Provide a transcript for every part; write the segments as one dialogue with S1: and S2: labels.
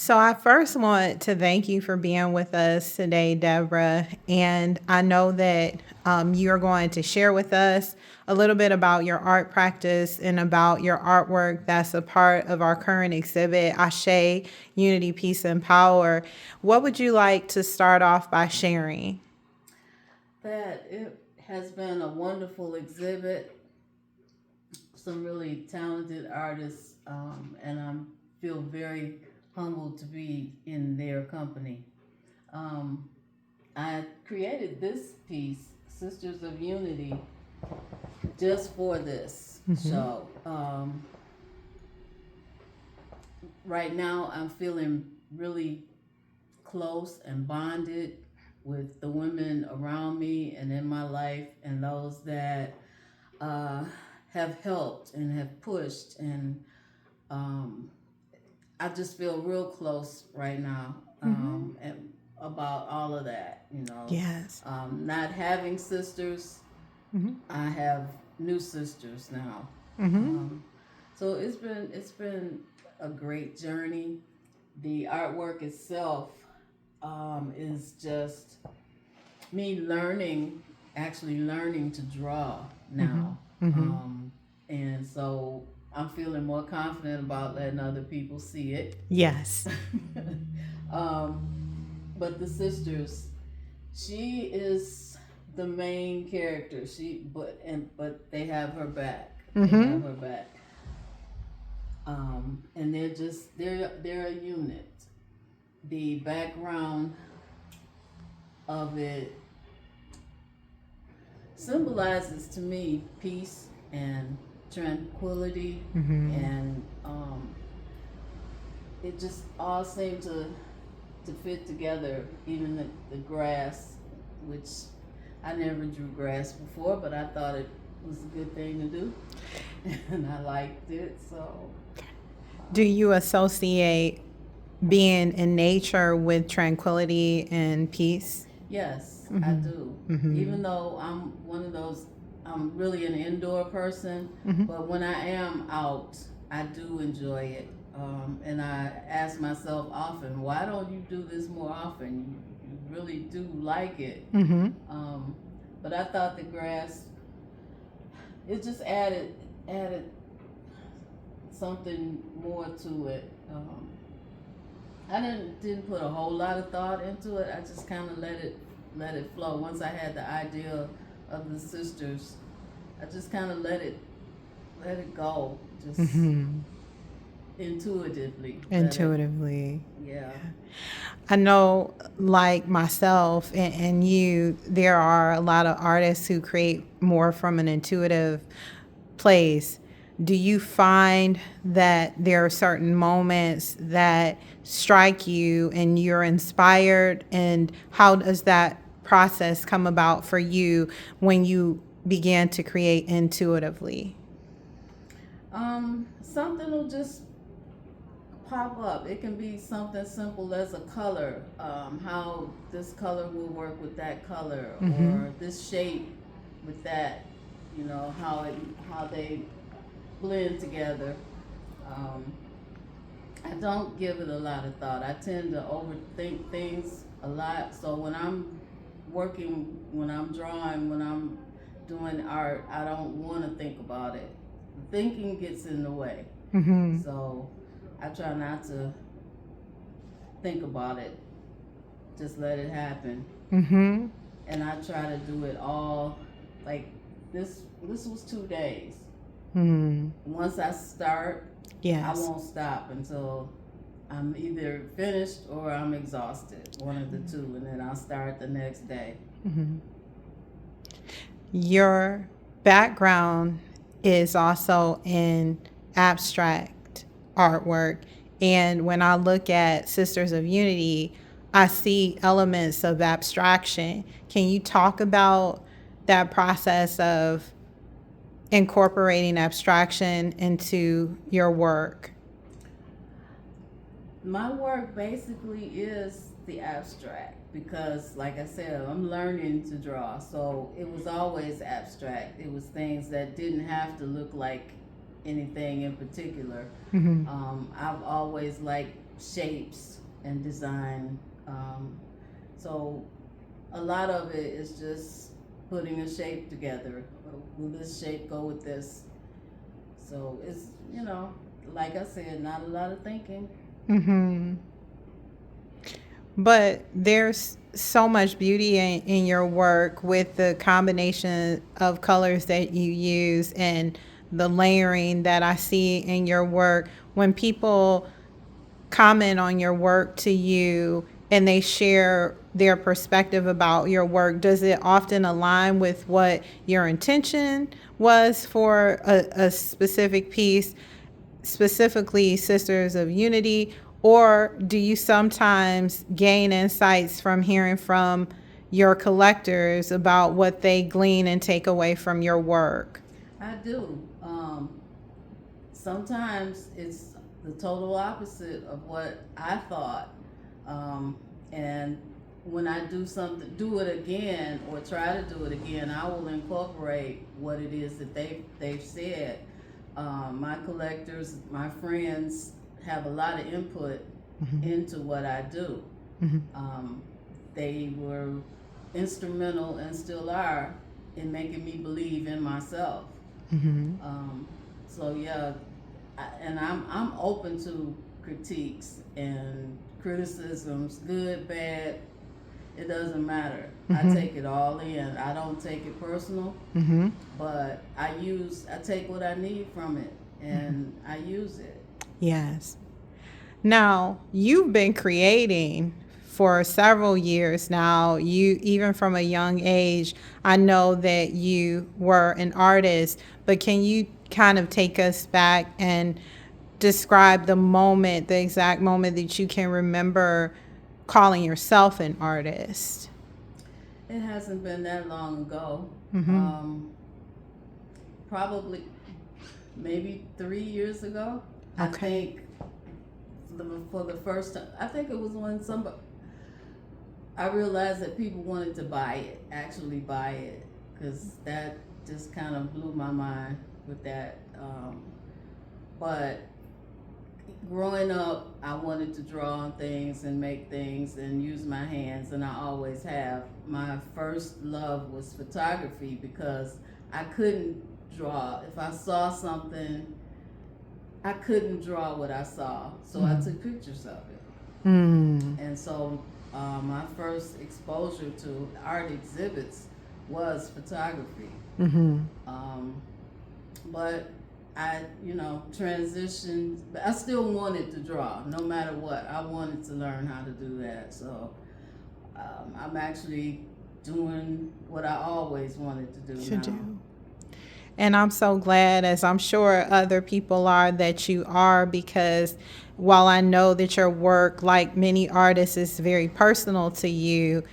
S1: So I first want to thank you for being with us today, Deborah. And I know that you're going to share with us a little bit about your art practice and about your artwork that's a part of our current exhibit, Ashe, Unity, Peace, and Power. What would you like to start off by sharing?
S2: That it has been a wonderful exhibit, some really talented artists, and I feel very humbled to be in their company. Um, I created this piece, Sisters of Unity, just for this
S1: Mm-hmm.
S2: show. Right now, I'm feeling really close and bonded with the women around me and in my life, and those that uh, have helped and have pushed. And um, I just feel real close right now,
S1: Mm-hmm.
S2: and about all of that.
S1: Yes.
S2: Not having sisters,
S1: Mm-hmm.
S2: I have new sisters now.
S1: Mm-hmm.
S2: Um, so it's been a great journey. The artwork itself is just me learning, actually learning to draw
S1: Mm-hmm.
S2: now.
S1: Mm-hmm.
S2: Um, and so I'm feeling more confident about letting other people see it.
S1: Yes.
S2: um, but the sisters, she is the main character. But they have her back. They
S1: Mm-hmm.
S2: have her back. And they're a unit. The background of it symbolizes to me peace and tranquility,
S1: Mm-hmm.
S2: and it just all seemed to fit together. Even the grass, which I never drew grass before, but I thought it was a good thing to do, and I liked it. So
S1: Do
S2: um,
S1: you associate being in nature with tranquility and peace?
S2: yes, I
S1: Mm-hmm.
S2: do.
S1: Mm-hmm.
S2: Even though I'm one of those, I'm really an indoor person,
S1: Mm-hmm.
S2: but when I am out, I do enjoy it. And I ask myself often, why don't you do this more often? You really do like it.
S1: Mm-hmm.
S2: Um, but I thought the grass, it just added something more to it. I didn't put a whole lot of thought into it. I just kind of let it flow. Once I had the idea of the sisters, I just kind of let it go, just
S1: Mm-hmm.
S2: intuitively. Let it,
S1: Intuitively.
S2: yeah.
S1: I know, like myself and you, there are a lot of artists who create more from an intuitive place. Do you find that there are certain moments that strike you and you're inspired? And how does that process come about for you when you began to create intuitively?
S2: Something will just pop up. It can be something simple as a color, how this color will work with that color,
S1: Mm-hmm.
S2: or this shape with that. How they blend together. Um, I don't give it a lot of thought. I tend to overthink things a lot. So when I'm working, when I'm drawing, when I'm doing art, I don't want to think about it. Thinking gets in the way.
S1: Mm-hmm.
S2: So I try not to think about it. Just let it happen.
S1: Mm-hmm.
S2: And I try to do it all like this was 2 days.
S1: Mm.
S2: Once I start, I
S1: Yes.
S2: won't stop until I'm either finished or I'm exhausted, one of the two, and then I'll start the next day.
S1: Mm-hmm. Your background is also in abstract artwork. And when I look at Sisters of Unity, I see elements of abstraction. Can you talk about that process of incorporating abstraction into your work?
S2: My work basically is the abstract because, like I said, I'm learning to draw. So it was always abstract. It was things that didn't have to look like anything in particular. I've always liked shapes and design. So a lot of it is just putting a shape together. Will this shape go with this? So it's, like I said, not a lot of thinking.
S1: But there's so much beauty in your work with the combination of colors that you use and the layering that I see in your work. When people comment on your work to you and they share their perspective about your work, does it often align with what your intention was for a specific piece, specifically Sisters of Unity? Or do you sometimes gain insights from hearing from your collectors about what they glean and take away from your work?
S2: I do. Sometimes it's the total opposite of what I thought. And when I do it again or try to do it again, I will incorporate what it is that they've said. My collectors, my friends have a lot of input into what I do. They were instrumental and still are in making me believe in myself. So yeah, and I'm open to critiques and criticisms, good, bad. It doesn't matter. I take it all in. I don't take it personal, but I take what I need from it and I use it.
S1: Yes. Now, you've been creating for several years now. You, even from a young age, I know that you were an artist, but can you kind of take us back and describe the exact moment that you can remember calling yourself an artist?
S2: It hasn't been that long ago. Probably maybe 3 years ago.
S1: Okay.
S2: I think for the first time, I think it was when I realized that people wanted to actually buy it, because that just kind of blew my mind with that. But growing up, I wanted to draw on things and make things and use my hands, and I always have. My first love was photography because I couldn't draw. If I saw something, I couldn't draw what I saw, so I took pictures of it. And so my first exposure to art exhibits was photography. But I, transitioned. But I still wanted to draw, no matter what. I wanted to learn how to do that. So I'm actually doing what I always wanted to do now.
S1: And I'm so glad, as I'm sure other people are, that you are, because while I know that your work, like many artists, is very personal to you,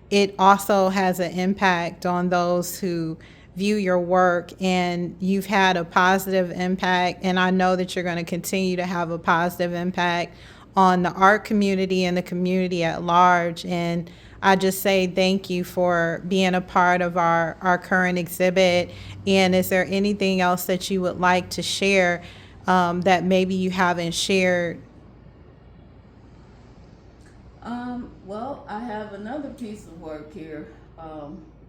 S1: it also has an impact on those who view your work, and you've had a positive impact, and I know that you're going to continue to have a positive impact on the art community and the community at large. And I just say thank you for being a part of our current exhibit. And is there anything else that you would like to share that maybe you haven't shared?
S2: Well, I have another piece of work here.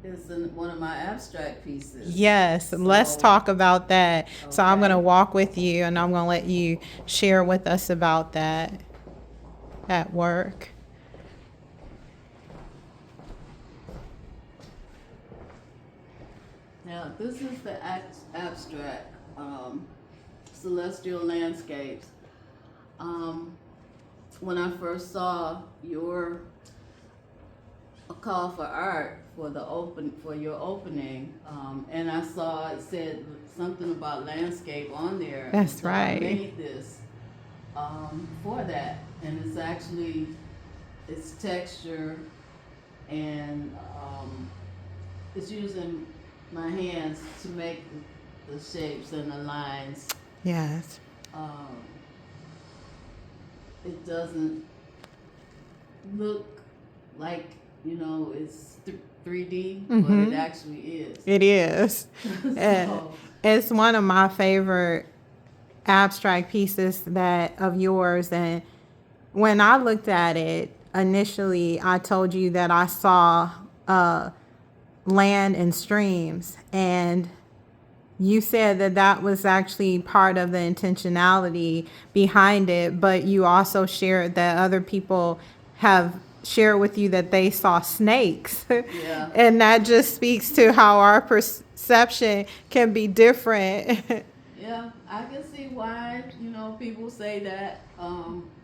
S2: It's one of my abstract pieces.
S1: Yes, let's talk about that. Okay. So I'm going to walk with you, and I'm going to let you share with us about that work.
S2: Now, this is the abstract celestial landscapes. When I first saw your call for art for your opening, and I saw it said something about landscape on there.
S1: That's
S2: so
S1: right.
S2: I made this for that, and it's texture, and it's using my hands to make the shapes and the lines.
S1: Yes.
S2: It doesn't look like, it's 3D, but it actually is.
S1: It is.
S2: So,
S1: It's one of my favorite abstract pieces that of yours. And when I looked at it initially, I told you that I saw land and streams, and you said that that was actually part of the intentionality behind it, but you also shared that other people have shared with you that they saw snakes.
S2: Yeah.
S1: And that just speaks to how our perception can be different.
S2: Yeah, I can see why, people say that.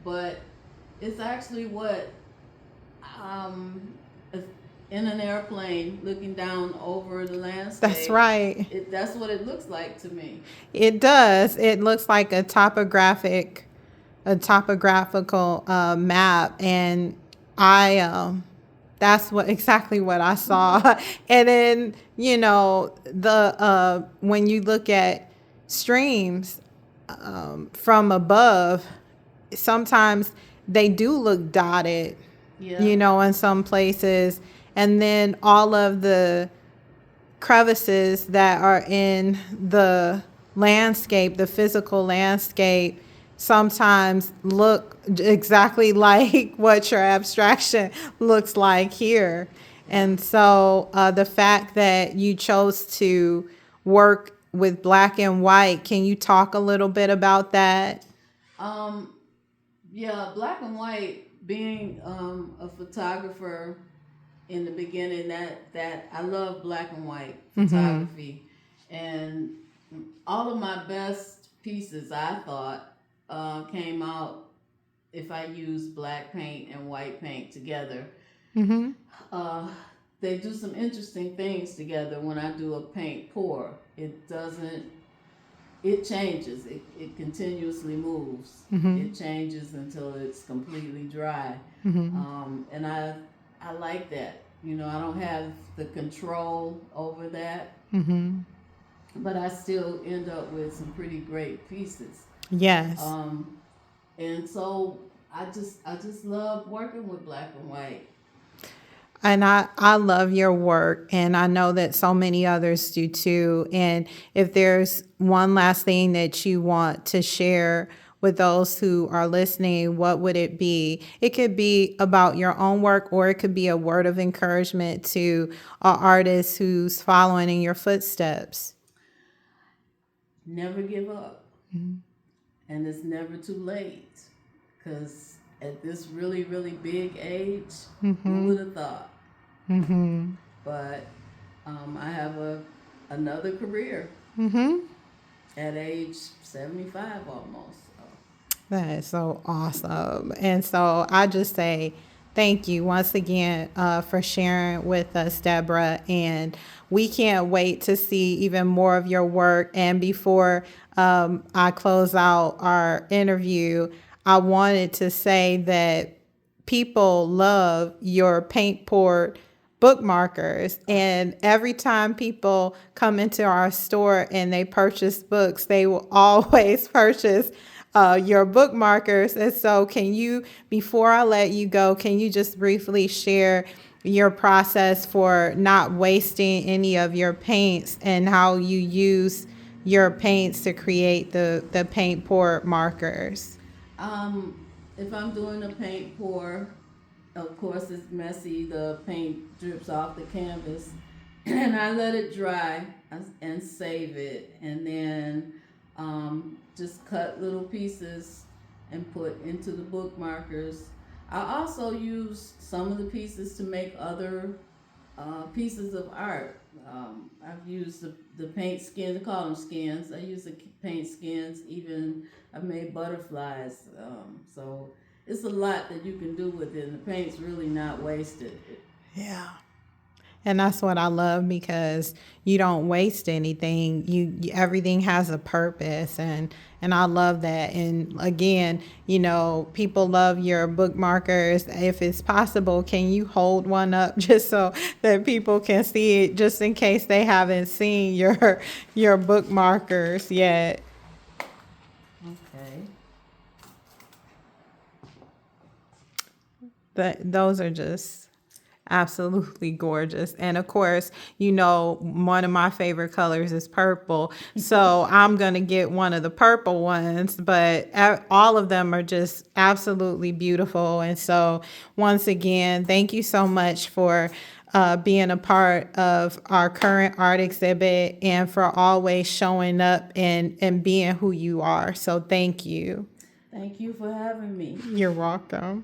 S2: But it's actually what, um, if- in an airplane looking down over the
S1: That's
S2: landscape,
S1: right.
S2: that's what it looks like to me.
S1: It does. It looks like a topographical map, and I that's what exactly what I saw. And then the when you look at streams from above, sometimes they do look dotted,
S2: Yeah.
S1: in some places, and then all of the crevices that are in the landscape, the physical landscape, sometimes look exactly like what your abstraction looks like here.
S2: Yeah.
S1: And so the fact that you chose to work with black and white, can you talk a little bit about that?
S2: Um, yeah, black and white. Being a photographer in the beginning, that I love black and white
S1: Mm-hmm.
S2: photography, and all of my best pieces I thought came out if I use black paint and white paint together.
S1: Mm-hmm.
S2: Uh, they do some interesting things together. When I do a paint pour, it doesn't. It changes. It continuously moves.
S1: Mm-hmm.
S2: It changes until it's completely dry.
S1: Mm-hmm.
S2: And I like that. I don't have the control over that,
S1: Mm-hmm.
S2: but I still end up with some pretty great pieces.
S1: Yes.
S2: Um, and so I just love working with black and white.
S1: And I love your work, and I know that so many others do too. And if there's one last thing that you want to share with those who are listening, what would it be? It could be about your own work, or it could be a word of encouragement to an artist who's following in your footsteps.
S2: Never give up, and it's never too late. Because at this really, really big age, who
S1: Mm-hmm.
S2: would have thought?
S1: Mm-hmm.
S2: But I have another career
S1: Mm-hmm.
S2: at age 75 almost. So.
S1: That is so awesome. And so I just say thank you once again for sharing with us, Deborah. And we can't wait to see even more of your work. And before I close out our interview, I wanted to say that people love your paint poured bookmarkers, and every time people come into our store and they purchase books, they will always purchase your bookmarkers. And so can you, before I let you go, can you just briefly share your process for not wasting any of your paints and how you use your paints to create the paint pour markers?
S2: If I'm doing a paint pour, of course it's messy. The paint drips off the canvas, and I let it dry and save it, and then just cut little pieces and put into the bookmarkers. I also use some of the pieces to make other pieces of art. I've used the paint skins, I call them skins. I use the paint skins, even I've made butterflies. So it's a lot that you can do with it, and the paint's really not wasted.
S1: Yeah. And that's what I love, because you don't waste anything. Everything has a purpose, and I love that. And again, people love your bookmarkers. If it's possible, can you hold one up just so that people can see it, just in case they haven't seen your bookmarkers yet?
S2: Okay.
S1: Those are just Absolutely gorgeous. And of course, you know, one of my favorite colors is purple. So I'm going to get one of the purple ones, but all of them are just absolutely beautiful. And so, once again, thank you so much for being a part of our current art exhibit and for always showing up and being who you are. So, thank you.
S2: Thank you for having me.
S1: You're welcome.